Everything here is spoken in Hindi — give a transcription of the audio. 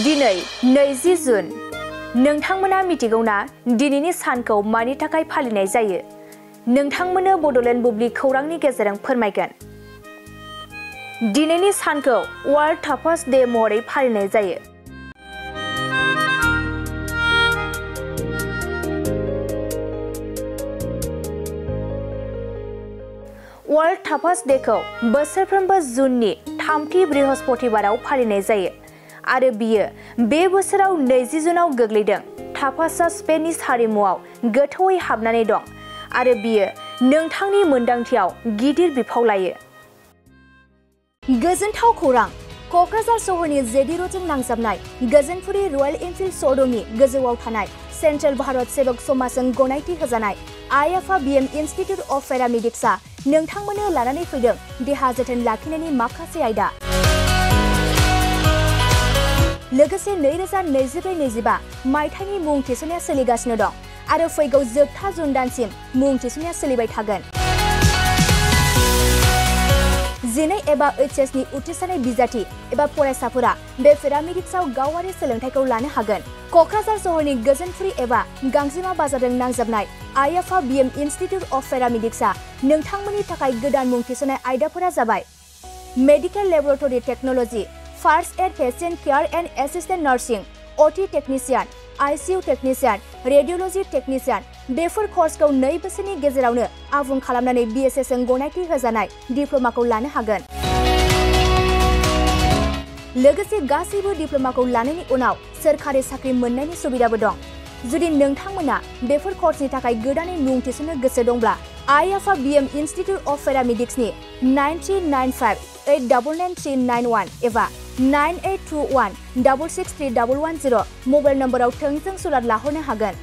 दिनै 20 जुन नोंथांमोना मिथिगौना दिनैनि सानखौ मानि थाखाय फालिनाय जायो? नोंथांमोननो बड'लेण्ड बुब्लि खौरांनि गेजेरजों फोरमायगोन। दिनैनि सानखौ वर्ल्ड टापास डे महरै फालिनाय जायो। वर्ल्ड टापास डेखौ बोसोरफ्रोमबो जुननि थामथि बृहस्पतिबाराव फालिनाय जायो आरो बियो बे बोसोराव 20 जुनाव गोग्लैदों। टापासआ स्पेनिश हारिमुआव गोथौवै हाबनानै दं आरो बियो नोंथांनि मोनदांथियाव गिदिर बिफाव लायो। गोजोनथाव खौरां! क'क्राझार सहरनि जेडी र'डजों नांजाबनाय गोजोनपुरी रयेल एनफिल्ड श'रुमनि गोजौआव थानाय सेन्ट्रेल भारत सेबक समाजजों गनायथि होजानाय IFABM इन्स्टिट्युट अफ पेरामेडिक्सआ नोंथांमोननो लानानै फैदों देहा जोथोन लाखिनायनि माखासे आयदा। लोगोसे 2024-25 मायथाइनि मुं थिसननाया सोलिगासिनो दं आरो फैगौ जोबथा जुन दानसिम मुं थिसननाया सोलिबाय थागोन। 12 एबा HS नि उथ्रिसारनाय बिजाथि एबा फरायसाफोरा बे पेरामेडिक्सआव गावारि सोलोंथायखौ लानो हागोन। क'क्राझार सहरनि गोजोनपुरी एबा गांजिमा बाजारजों नांजाबनाय IFABM इन्स्टिट्युट अफ पेरामेडिक्सआ नोंथांमोननि थाखाय गोदान मुं थिसननाय आयदाफोरा जाबाय medical laboratory technology, first aid patient care and assistant nursing, OT technician, ICU technician, radiology technician. बेफोर कर्सखौ 2 बोसोरनि गेजेरावनो आबुं खालामनानै BSS जों गनायथि होजानाय डिप्ल'माखौ लानो हागोन। लोगोसे गासैबो डिप्ल'माखौ लानायनि उनाव सोरखारि साख्रि मोननायनि सुबिदाबो दं। जुदि नोंथांमोना बेफोर कर्सनि थाखाय गोदानै मुं थिसननो गोसो दंब्ला IFABM इन्स्टिट्युट अफ पेरामेडिक्सनि 9395899391 एबा 9821663110 मबाइल नम्बराव थोंजों सुलाद लाहरनो हागोन।